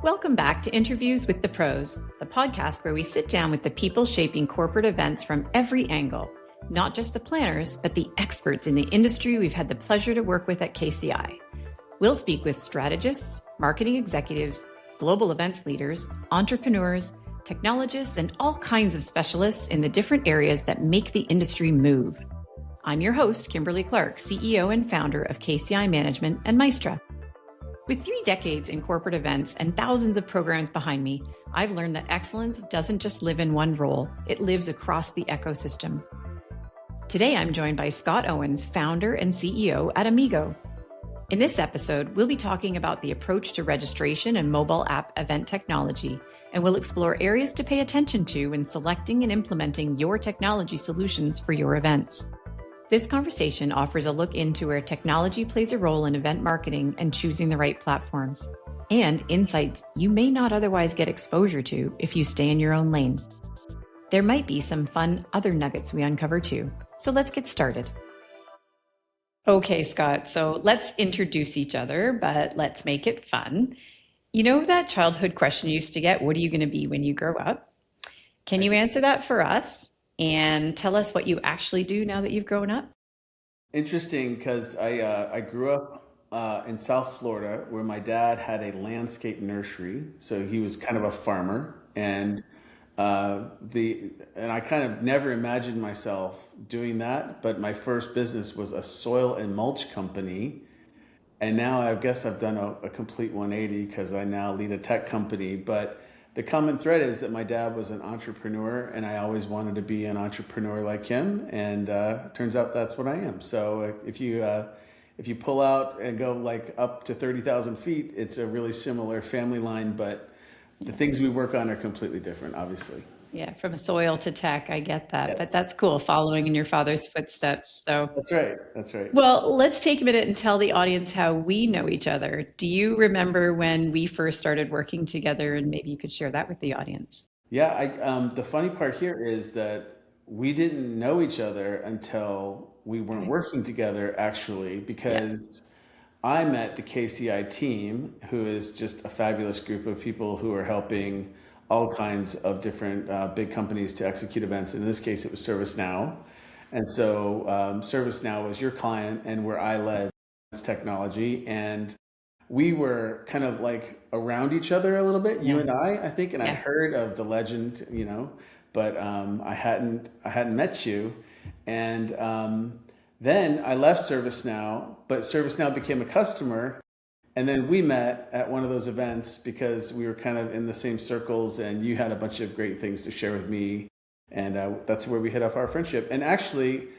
Welcome back to Interviews with the Pros, the podcast where we sit down with the people shaping corporate events from every angle, not just the planners, but the experts in the industry we've had the pleasure to work with at KCI. We'll speak with strategists, marketing executives, global events leaders, entrepreneurs, technologists, and all kinds of specialists in the different areas that make the industry move. I'm your host, Kimberly Clark, CEO and founder of KCI Management and Maestra. With 3 decades in corporate events and thousands of programs behind me, I've learned that excellence doesn't just live in one role, it lives across the ecosystem. Today, I'm joined by Scott Owens, founder and CEO at Amego. In this episode, we'll be talking about the approach to registration and mobile app event technology, and we'll explore areas to pay attention to when selecting and implementing your technology solutions for your events. This conversation offers a look into where technology plays a role in event marketing and choosing the right platforms, and insights you may not otherwise get exposure to if you stay in your own lane. There might be some fun other nuggets we uncover too, so let's get started. Okay, Scott, so let's introduce each other, but let's make it fun. You know that childhood question you used to get, what are you going to be when you grow up? Can you answer that for us? And tell us what you actually do now that you've grown up. Interesting, because I grew up in South Florida, where my dad had a landscape nursery, so he was kind of a farmer, and I kind of never imagined myself doing that. But my first business was a soil and mulch company, and now I guess I've done a complete 180 because I now lead a tech company. But the common thread is that my dad was an entrepreneur, and I always wanted to be an entrepreneur like him. And turns out that's what I am. So if you pull out and go like up to 30,000 feet, it's a really similar family line, but the things we work on are completely different, obviously. Yeah, from soil to tech, I get that. Yes. But that's cool, following in your father's footsteps. So That's right. That's right. well, let's take a minute and tell the audience how we know each other. Do you remember when we first started working together? And maybe you could share that with the audience. Yeah, the funny part here is that we didn't know each other until we weren't working together, actually, because I met the KCI team, who is just a fabulous group of people who are helping all kinds of different big companies to execute events. In this case, it was ServiceNow. And so ServiceNow was your client, and where I led technology. And we were kind of like around each other a little bit, you and I think. And I'd heard of the legend, but I hadn't met you. And then I left ServiceNow, but ServiceNow became a customer. And then we met at one of those events because we were kind of in the same circles, and you had a bunch of great things to share with me. And that's where we hit off our friendship. And actually,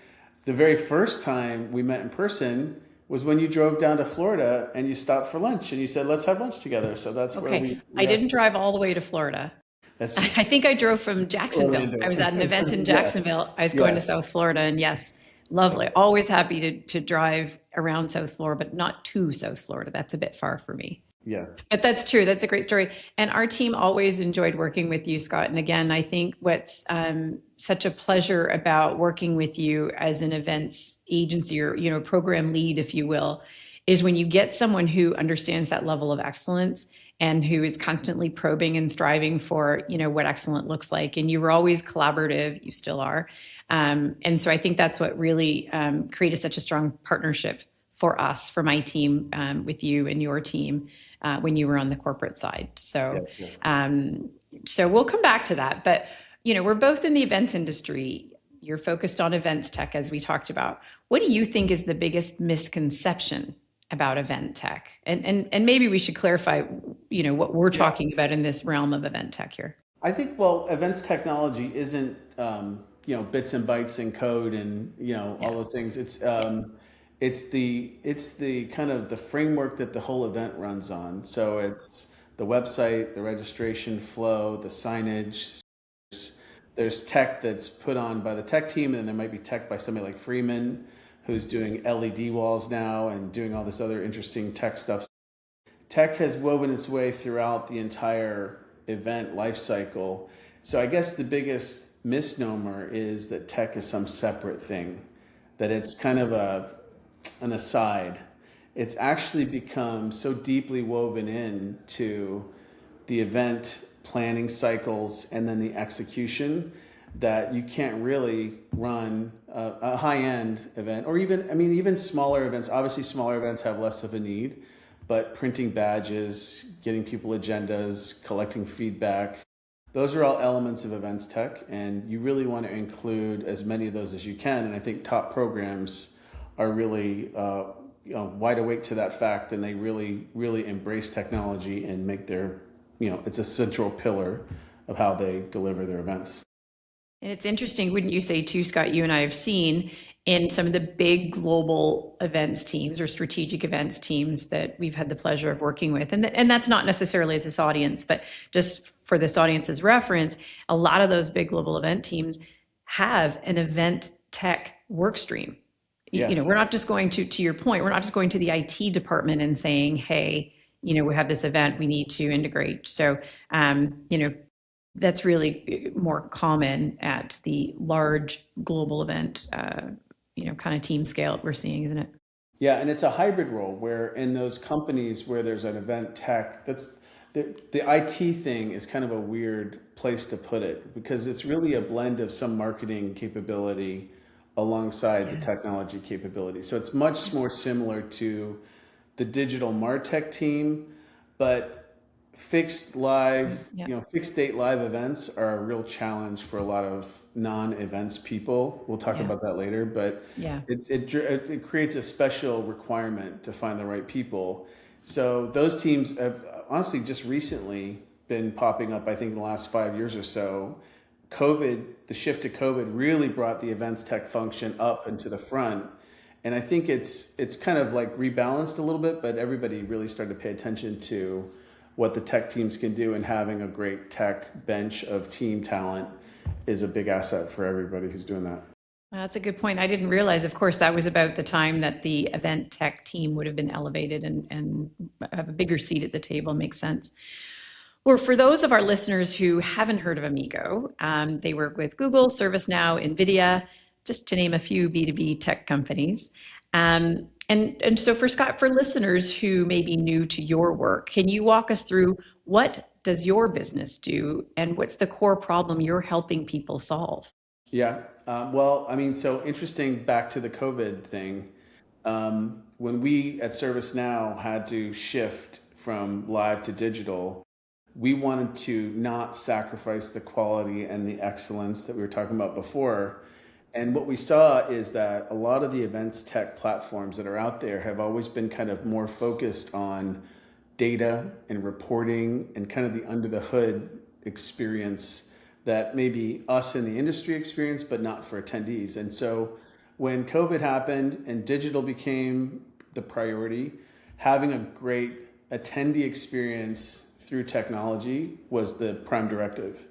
the very first time we met in person was when you drove down to Florida and you stopped for lunch and you said, let's have lunch together. So that's where we I didn't drive all the way to Florida. That's I think I drove from Jacksonville. I was at an event in Jacksonville. I was going to South Florida, and yes, lovely. Always happy to drive around South Florida, but not to South Florida. That's a bit far for me. Yes. But that's true. That's a great story. And our team always enjoyed working with you, Scott. And again, I think what's such a pleasure about working with you as an events agency or, program lead, if you will, is when you get someone who understands that level of excellence and who is constantly probing and striving for, what excellent looks like. And you were always collaborative. You still are. And so I think that's what really created such a strong partnership for us, for my team, with you and your team when you were on the corporate side. So, so we'll come back to that. But, we're both in the events industry. You're focused on events tech, as we talked about. What do you think is the biggest misconception about event tech? And maybe we should clarify, what we're talking about in this realm of event tech here. I think, events technology isn't, bits and bytes and code and, all those things. It's the kind of the framework that the whole event runs on. So it's the website, the registration flow, the signage. There's tech that's put on by the tech team, and there might be tech by somebody like Freeman, who's doing LED walls now and doing all this other interesting tech stuff. Tech has woven its way throughout the entire event life cycle. So I guess the biggest misnomer is that tech is some separate thing, that it's kind of an aside. It's actually become so deeply woven into the event planning cycles, and then the execution, that you can't really run a high-end event, or even, I mean, even smaller events. Obviously, smaller events have less of a need, but printing badges, getting people agendas, collecting feedback, those are all elements of events tech, and you really want to include as many of those as you can. And I think top programs are really wide awake to that fact, and they really, really embrace technology and make their, it's a central pillar of how they deliver their events. And it's interesting, wouldn't you say too, Scott, you and I have seen in some of the big global events teams or strategic events teams that we've had the pleasure of working with. And that's not necessarily this audience, but just for this audience's reference, a lot of those big global event teams have an event tech work stream. Yeah. We're not just going to your point, we're not just going to the IT department and saying, hey, we have this event, we need to integrate. So, that's really more common at the large global event, kind of team scale we're seeing, isn't it? Yeah, and it's a hybrid role where in those companies where there's an event tech, that's the IT thing is kind of a weird place to put it, because it's really a blend of some marketing capability alongside the technology capability. So it's much more similar to the digital MarTech team, but fixed date live events are a real challenge for a lot of non-events people. We'll talk about that later, but it creates a special requirement to find the right people. So those teams have honestly just recently been popping up, I think in the last 5 years or so. The shift to COVID really brought the events tech function up into the front. And I think it's kind of like rebalanced a little bit, but everybody really started to pay attention to what the tech teams can do, and having a great tech bench of team talent is a big asset for everybody who's doing that. That's a good point. I didn't realize, of course, that was about the time that the event tech team would have been elevated and have a bigger seat at the table. Makes sense. Well, for those of our listeners who haven't heard of Amego, they work with Google, ServiceNow, NVIDIA, just to name a few B2B tech companies. And so for Scott, for listeners who may be new to your work, can you walk us through what does your business do and what's the core problem you're helping people solve? Yeah. Well, I mean, so interesting, back to the COVID thing. When we at ServiceNow had to shift from live to digital, we wanted to not sacrifice the quality and the excellence that we were talking about before. And what we saw is that a lot of the events tech platforms that are out there have always been kind of more focused on data and reporting and kind of the under the hood experience that maybe us in the industry experience, but not for attendees. And so when COVID happened and digital became the priority, having a great attendee experience through technology was the prime directive.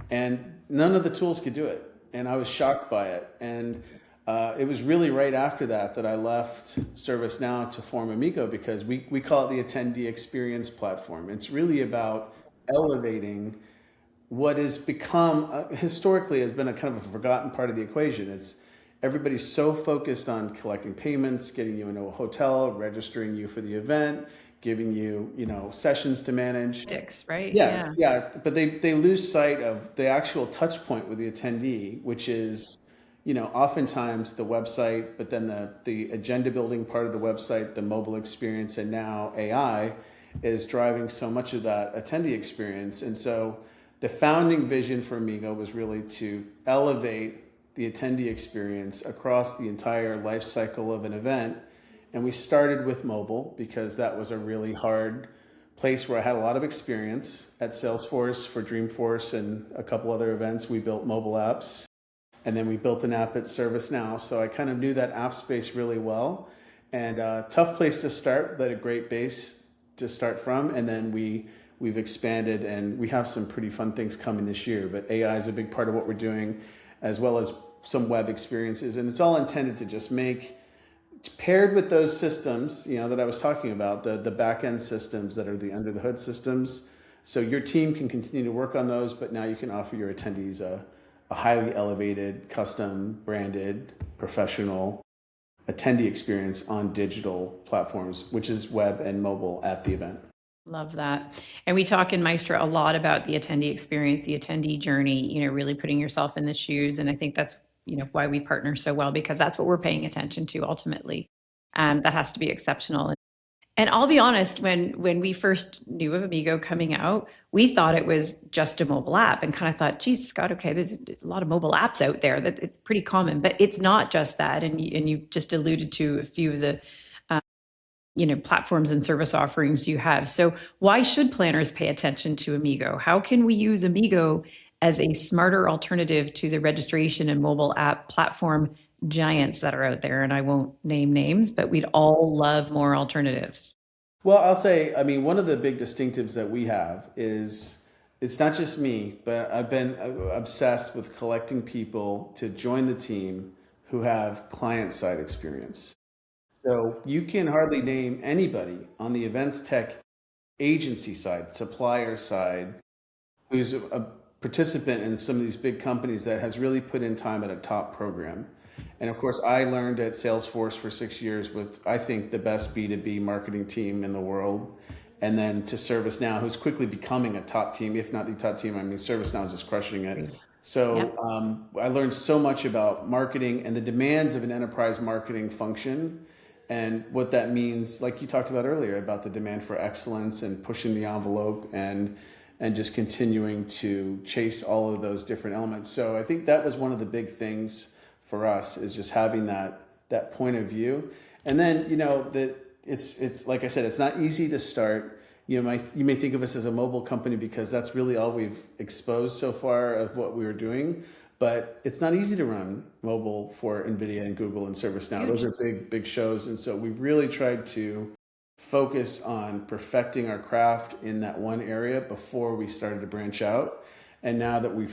And none of the tools could do it. And I was shocked by it. And it was really right after that I left ServiceNow to form Amego, because we call it the attendee experience platform. It's really about elevating what has become historically has been a kind of a forgotten part of the equation. It's everybody's so focused on collecting payments, getting you into a hotel, registering you for the event, giving you, sessions to manage. Right? Yeah. But they lose sight of the actual touch point with the attendee, which is, oftentimes the website, but then the agenda building part of the website, the mobile experience, and now AI is driving so much of that attendee experience. And so the founding vision for Amego was really to elevate the attendee experience across the entire life cycle of an event. And we started with mobile because that was a really hard place where I had a lot of experience. At Salesforce for Dreamforce and a couple other events, we built mobile apps. And then we built an app at ServiceNow. So I kind of knew that app space really well. And tough place to start, but a great base to start from. And then we've expanded, and we have some pretty fun things coming this year. But AI is a big part of what we're doing, as well as some web experiences. And it's all intended to just make, paired with those systems, that I was talking about, the back-end systems that are the under the hood systems. So your team can continue to work on those, but now you can offer your attendees a highly elevated, custom branded, professional attendee experience on digital platforms, which is web and mobile at the event. Love that. And we talk in Maestro a lot about the attendee experience, the attendee journey, really putting yourself in the shoes. And I think that's, why we partner so well, because that's what we're paying attention to ultimately. That has to be exceptional. And I'll be honest, when we first knew of Amigo coming out, we thought it was just a mobile app and kind of thought, geez, Scott, okay, there's a lot of mobile apps out there that it's pretty common, but it's not just that. And you just alluded to a few of the platforms and service offerings you have. So why should planners pay attention to Amigo? How can we use Amigo as a smarter alternative to the registration and mobile app platform giants that are out there? And I won't name names, but we'd all love more alternatives. Well, I'll say, I mean, one of the big distinctives that we have is it's not just me, but I've been obsessed with collecting people to join the team who have client side experience. So you can hardly name anybody on the events tech agency side, supplier side, who's a participant in some of these big companies that has really put in time at a top program. And of course, I learned at Salesforce for 6 years with, I think, the best B2B marketing team in the world. And then to ServiceNow, who's quickly becoming a top team, if not the top team. I mean, ServiceNow is just crushing it. So Yep. I learned so much about marketing and the demands of an enterprise marketing function and what that means, like you talked about earlier, about the demand for excellence and pushing the envelope and just continuing to chase all of those different elements. So I think that was one of the big things for us, is just having that point of view. And then, that it's like I said, it's not easy to start. You may think of us as a mobile company because that's really all we've exposed so far of what we were doing. But it's not easy to run mobile for NVIDIA and Google and ServiceNow. Those Huge. are big, big shows. And so we've really tried to focus on perfecting our craft in that one area before we started to branch out. And now that we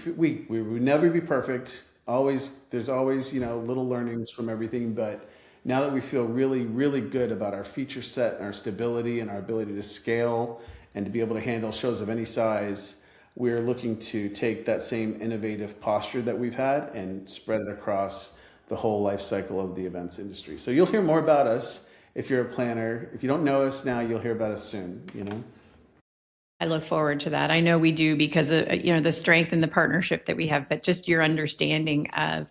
would never be perfect. There's always, little learnings from everything. But now that we feel really, really good about our feature set and our stability and our ability to scale and to be able to handle shows of any size, we're looking to take that same innovative posture that we've had and spread it across the whole life cycle of the events industry. So you'll hear more about us if you're a planner. If you don't know us now, you'll hear about us soon. I look forward to that. I know we do because of the strength and the partnership that we have, but just your understanding of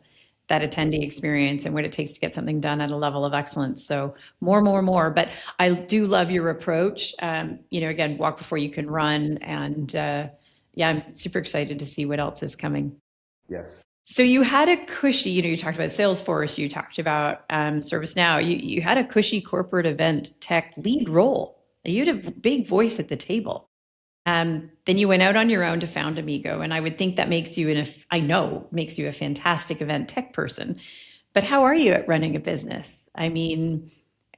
that attendee experience and what it takes to get something done at a level of excellence. So more, more, more. But I do love your approach. Again, walk before you can run. And yeah, I'm super excited to see what else is coming. Yes. So you had a cushy, you talked about Salesforce, you talked about ServiceNow, you had a cushy corporate event tech lead role. You had a big voice at the table. Then you went out on your own to found Amigo, and I would think that makes you makes you a fantastic event tech person. But how are you at running a business? I mean,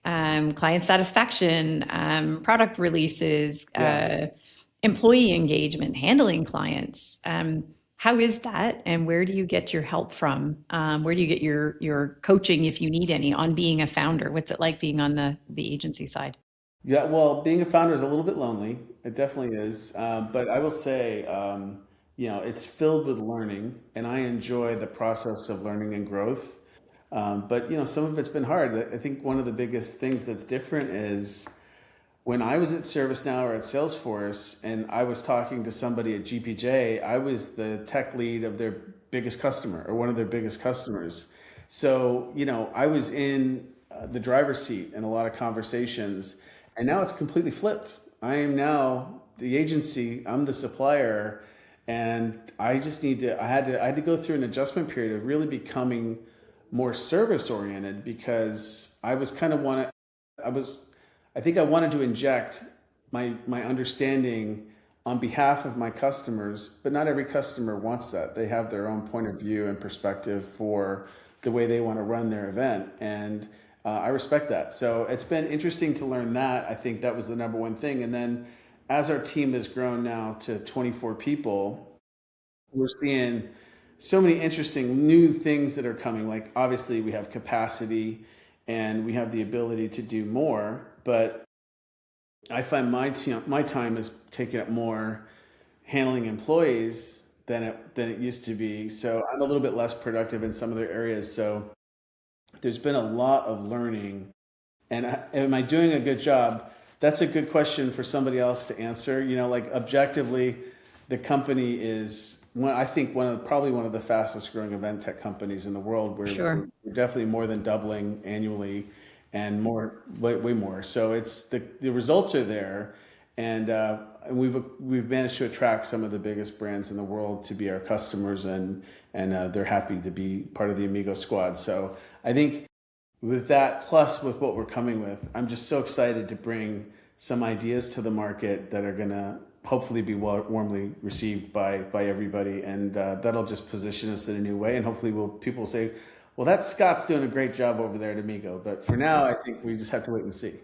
client satisfaction, product releases, Yeah. employee engagement, handling clients. How is that, and where do you get your help from? Where do you get your coaching, if you need any, on being a founder? What's it like being on the agency side? Yeah, well, being a founder is a little bit lonely. It definitely is. But I will say, it's filled with learning, and I enjoy the process of learning and growth. But, some of it's been hard. I think one of the biggest things that's different is when I was at ServiceNow or at Salesforce and I was talking to somebody at GPJ, I was the tech lead of their biggest customer or one of their biggest customers. So, I was in the driver's seat in a lot of conversations, and now it's completely flipped. I am now the agency, I'm the supplier, and I just I had to go through an adjustment period of really becoming more service oriented because I was I think I wanted to inject my understanding on behalf of my customers, but not every customer wants that. They have their own point of view and perspective for the way they want to run their event, and I respect that. So it's been interesting to learn that. I think that was the number one thing. And then as our team has grown now to 24 people, we're seeing so many interesting new things that are coming. Like obviously we have capacity and we have the ability to do more, but I find my time is taken up more handling employees than it used to be. So I'm a little bit less productive in some other areas. So there's been a lot of learning. And am I doing a good job? That's a good question for somebody else to answer. Like objectively, the company is I think probably one of the fastest growing event tech companies in the world. We're Sure. definitely more than doubling annually, and way more. So it's the results are there, and we've managed to attract some of the biggest brands in the world to be our customers, and they're happy to be part of the Amigo squad. So I think with that, plus with what we're coming with, I'm just so excited to bring some ideas to the market that are going to hopefully be warmly received by everybody, and that'll just position us in a new way. And hopefully, people will say, "Well, that Scott's doing a great job over there at Amigo." But for now, I think we just have to wait and see.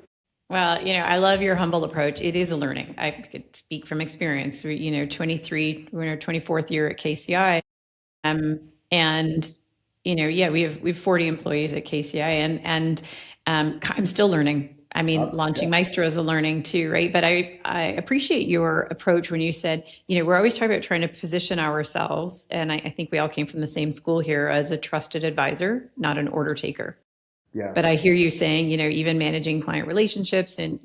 Well, I love your humble approach. It is a learning. I could speak from experience. 23, we're in our 24th year at KCI. And yeah, we have 40 employees at KCI, and I'm still learning. I mean, launching Maestro is a learning too, right? But I appreciate your approach when you said, we're always talking about trying to position ourselves, and I think we all came from the same school here, as a trusted advisor, not an order taker. Yeah. But I hear you saying, even managing client relationships and,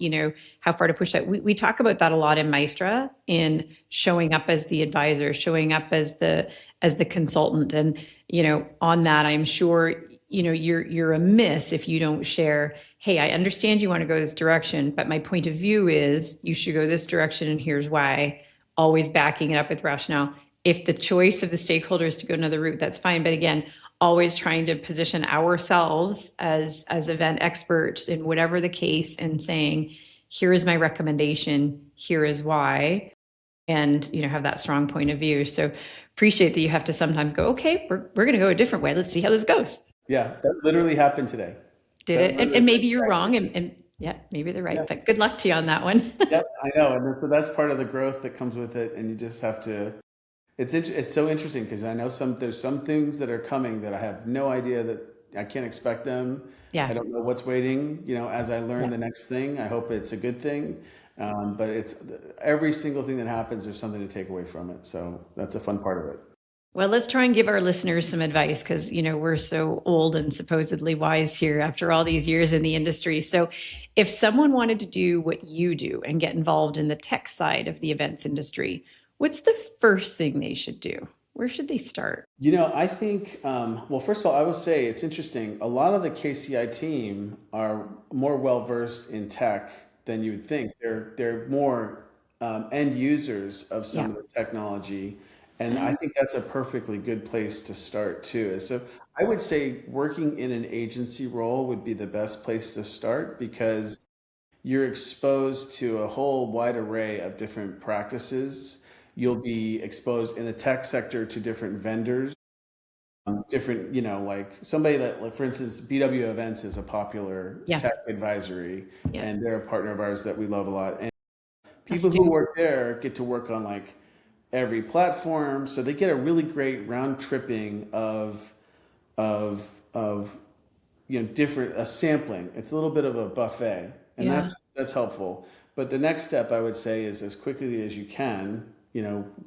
how far to push that. We talk about that a lot in Maestra, in showing up as the advisor, showing up as the consultant. And, on that, I'm sure, you're amiss if you don't share, hey, I understand you want to go this direction, but my point of view is you should go this direction, and here's why, always backing it up with rationale. If the choice of the stakeholders to go another route, that's fine. But again, always trying to position ourselves as event experts in whatever the case, and saying, here is my recommendation, here is why, and have that strong point of view. So appreciate that you have to sometimes go, okay, we're going to go a different way. Let's see how this goes. Yeah, that literally happened today. Did it? And maybe you're wrong, and yeah, maybe they're right. Yeah. But good luck to you on that one. Yep, I know. And so that's part of the growth that comes with it. And you just have to, it's so interesting, because I know there's some things that are coming that I have no idea, that I can't expect them. Yeah. I don't know what's waiting, as I learn the next thing. I hope it's a good thing. But it's every single thing that happens, there's something to take away from it. So that's a fun part of it. Well, let's try and give our listeners some advice, because, we're so old and supposedly wise here after all these years in the industry. So if someone wanted to do what you do and get involved in the tech side of the events industry, what's the first thing they should do? Where should they start? I think, well, first of all, I would say it's interesting. A lot of the KCI team are more well-versed in tech than you would think. They're more end users of some of the technology. And I think that's a perfectly good place to start too. So I would say working in an agency role would be the best place to start, because you're exposed to a whole wide array of different practices. You'll be exposed in the tech sector to different vendors, different, like somebody that, like for instance, BW Events is a popular tech advisory, and they're a partner of ours that we love a lot. And people who work there get to work on like every platform, so they get a really great round tripping of different sampling. It's a little bit of a buffet, and that's helpful. But the next step I would say is, as quickly as you can,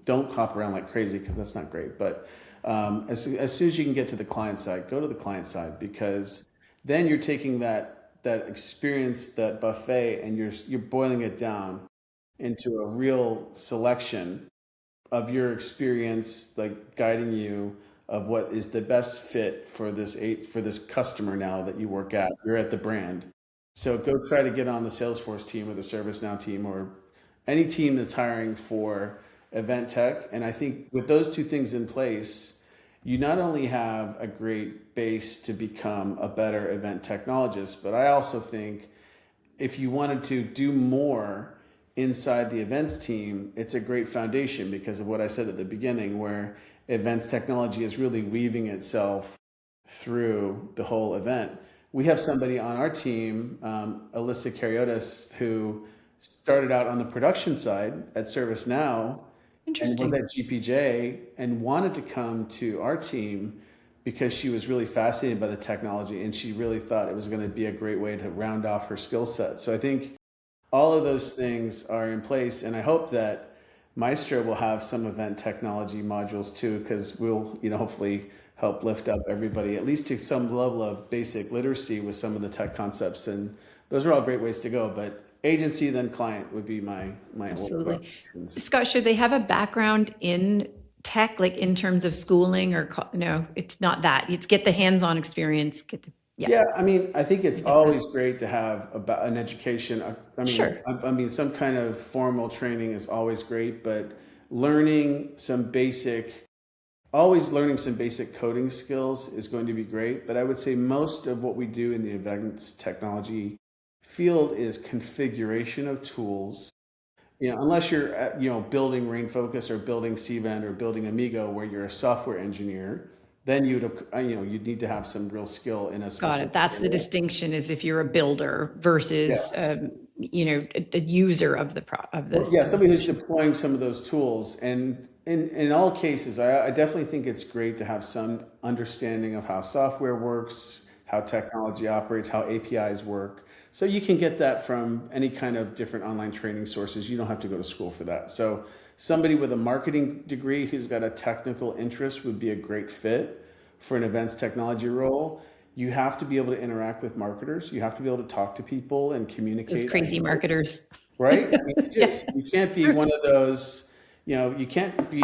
don't hop around like crazy, because that's not great. But as soon as you can get to the client side, go to the client side, because then you're taking that experience, that buffet, and you're boiling it down into a real selection of your experience, like guiding you of what is the best fit for this customer now that you work at. You're at the brand. So go try to get on the Salesforce team or the ServiceNow team or any team that's hiring for event tech. And I think with those two things in place, you not only have a great base to become a better event technologist, but I also think if you wanted to do more inside the events team, it's a great foundation, because of what I said at the beginning, where events technology is really weaving itself through the whole event. We have somebody on our team, Alyssa Kariotis, who started out on the production side at ServiceNow and was at GPJ, and wanted to come to our team because she was really fascinated by the technology, and she really thought it was going to be a great way to round off her skill set. So I think all of those things are in place, and I hope that Maestro will have some event technology modules too, because we'll, hopefully help lift up everybody, at least to some level of basic literacy with some of the tech concepts. And those are all great ways to go. But agency, then client would be my order of Absolutely. operations. Scott, should they have a background in tech, like in terms of schooling or no, it's not that. It's get the hands-on experience, yeah, Yeah, I mean, I think I it's get that. always great to have about an education. Sure. I mean, some kind of formal training is always great, but learning some basic, always learning some basic coding skills is going to be great. But I would say most of what we do in the events technology field is configuration of tools. Unless you're building Rainfocus or building Cvent or building Amego, where you're a software engineer, then you'd need to have some real skill in a Got it. specific That's the area. distinction is if you're a builder versus, Yeah. a user of Or, this, yeah, of the somebody who's solution. deploying some of those tools. And in all cases, I definitely think it's great to have some understanding of how software works, how technology operates, how APIs work. So you can get that from any kind of different online training sources. You don't have to go to school for that. So somebody with a marketing degree who's got a technical interest would be a great fit for an events technology role. You have to be able to interact with marketers. You have to be able to talk to people and Those communicate. crazy marketers. Right? I mean, you do. Yeah, So you can't be true. one of those, you can't be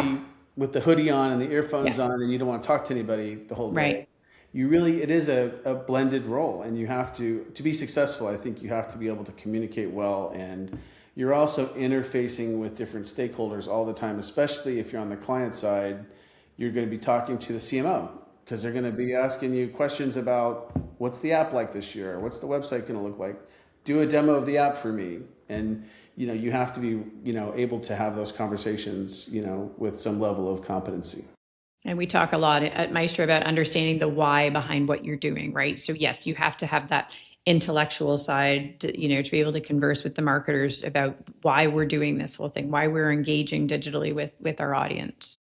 with the hoodie on and the Yeah, earphones on and you don't want to talk to anybody the whole day. right. It is a blended role, and you have to be successful. I think you have to be able to communicate well, and you're also interfacing with different stakeholders all the time, especially if you're on the client side. You're going to be talking to the CMO because they're going to be asking you questions about what's the app like this year? What's the website going to look like? Do a demo of the app for me. And you have to be able to have those conversations with some level of competency. And we talk a lot at Maestro about understanding the why behind what you're doing, right? So yes, you have to have that intellectual side, to be able to converse with the marketers about why we're doing this whole thing, why we're engaging digitally with our audience.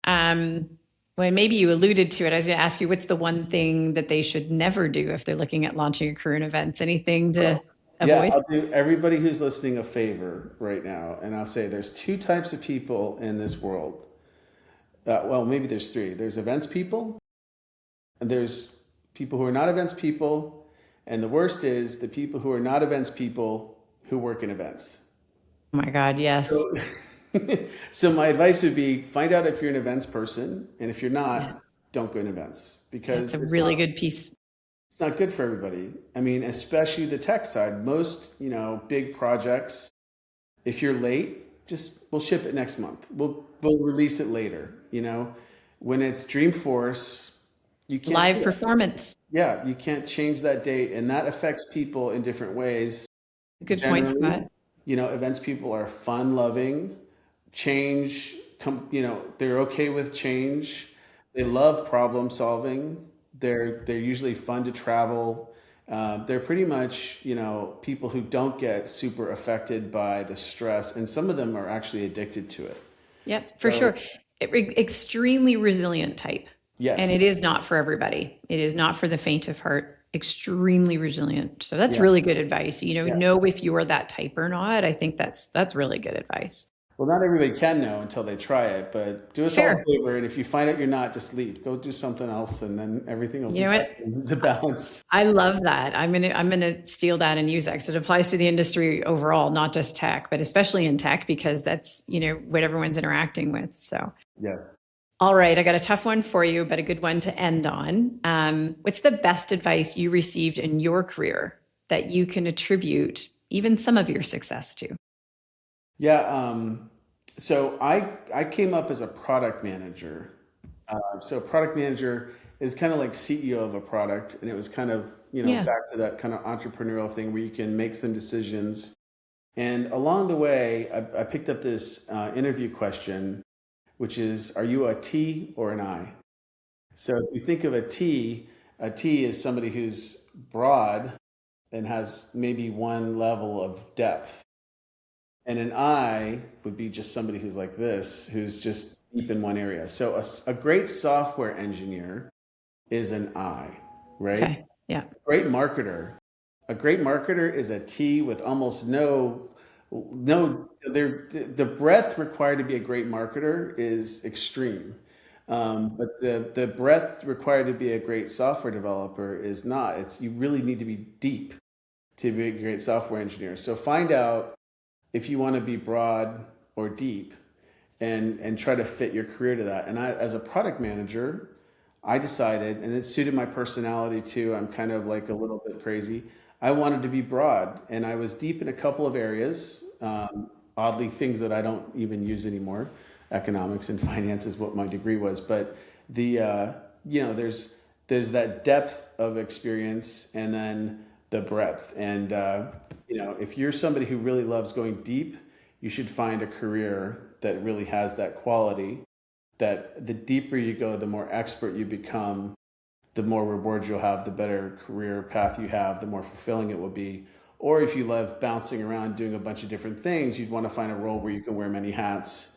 Um, well, maybe you alluded to it. I was going to ask you, what's the one thing that they should never do if they're looking at launching a current events? Anything to Yeah, avoid? I'll do everybody who's listening a favor right now, and I'll say there's two types of people in this world. Well, maybe there's three. There's events people, and there's people who are not events people, and the worst is the people who are not events people who work in events. Oh my God, yes. So, so my advice would be find out if you're an events person, and if you're Yeah, not, don't go in events yeah, it's because a really good piece. it's not good for everybody. I mean, especially the tech side. Most big projects, if you're late, just we'll ship it next month. We'll release it later. When it's Dreamforce, you can't do Live that. performance. Yeah, you can't change that date, and that affects people in different ways. Good point, Generally, Scott. events people are fun loving, change. They're okay with change. They love problem solving. They're usually fun to travel. They're pretty much people who don't get super affected by the stress, and some of them are actually addicted to it. Yep, for So sure. Extremely resilient type. And it yes, is not for everybody. It is not for the faint of heart. Extremely resilient. So that's yeah, really good advice. yeah. Know if you're that type or not. I think that's really good advice. Well, not everybody can know until they try it, but do us all a Fair. favor, and if you find out you're not, just leave. Go do something else, and then everything will You be know back what? in the balance. I love that. I'm gonna steal that and use that because it applies to the industry overall, not just tech, but especially in tech because that's what everyone's interacting with. So, Yes. all right, I got a tough one for you, but a good one to end on. What's the best advice you received in your career that you can attribute even some of your success to? Yeah. So I came up as a product manager. So product manager is kind of like CEO of a product, and it was kind of Yeah. back to that kind of entrepreneurial thing where you can make some decisions. And along the way, I picked up this interview question, which is, are you a T or an I? So if you think of a T is somebody who's broad and has maybe one level of depth. And an I would be just somebody who's like this, who's just deep in one area. So a great software engineer is an I, right? Okay. Yeah. Great marketer. A great marketer is a T with almost no, the breadth required to be a great marketer is extreme. But the breadth required to be a great software developer is not. You really need to be deep. to be a great software engineer. So find out if you want to be broad or deep, and try to fit your career to that. And I, as a product manager, I decided, and it suited my personality too. I'm kind of like a little bit crazy. I wanted to be broad, and I was deep in a couple of areas. Oddly, things that I don't even use anymore. Economics and finance is what my degree was, but there's that depth of experience, and then the breadth. And if you're somebody who really loves going deep, you should find a career that really has that quality. That the deeper you go, the more expert you become, the more rewards you'll have, the better career path you have, the more fulfilling it will be. Or if you love bouncing around doing a bunch of different things, you'd want to find a role where you can wear many hats.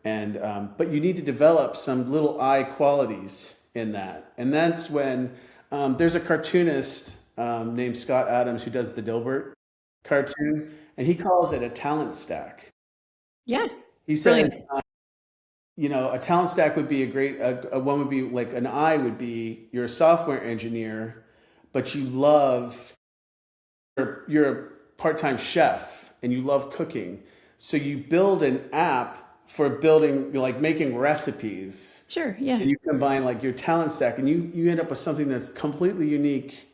And but you need to develop some little I qualities in that. And that's when there's a cartoonist named Scott Adams who does the Dilbert cartoon, and he calls it a talent stack. Yeah. He says, a talent stack would be one would be like an I would be you're a software engineer, but you love, you're a part-time chef and you love cooking. So you build an app for building, like making recipes. Sure, yeah. And you combine like your talent stack, and you end up with something that's completely unique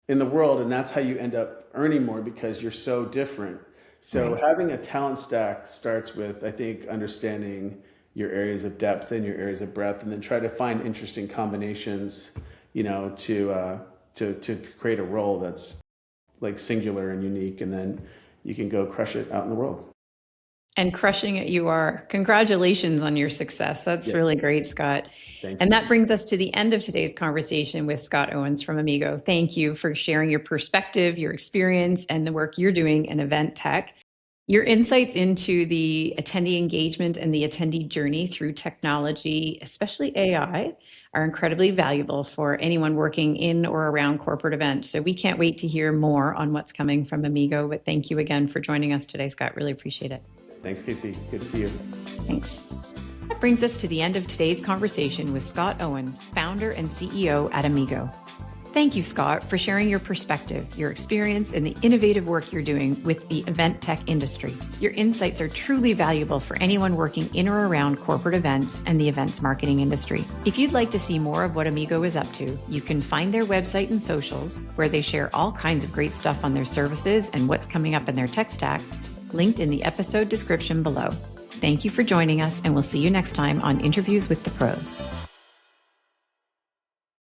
in the world, and that's how you end up earning more because you're so different. So having a talent stack starts with, I think, understanding your areas of depth and your areas of breadth, and then try to find interesting combinations, to create a role that's like singular and unique, and then you can go crush it out in the world. And crushing it you are. Congratulations on your success. That's really great, Scott. And that brings us to the end of today's conversation with Scott Owens from Amego. Thank you for sharing your perspective, your experience, and the work you're doing in event tech. Your insights into the attendee engagement and the attendee journey through technology, especially AI, are incredibly valuable for anyone working in or around corporate events. So we can't wait to hear more on what's coming from Amego. But thank you again for joining us today, Scott. Really appreciate it. Thanks, Casey. Good to see you. Thanks. That brings us to the end of today's conversation with Scott Owens, founder and CEO at Amego. Thank you, Scott, for sharing your perspective, your experience, and the innovative work you're doing with the event tech industry. Your insights are truly valuable for anyone working in or around corporate events and the events marketing industry. If you'd like to see more of what Amego is up to, you can find their website and socials, where they share all kinds of great stuff on their services and what's coming up in their tech stack, linked in the episode description below. Thank you for joining us, and we'll see you next time on Interviews with the Pros.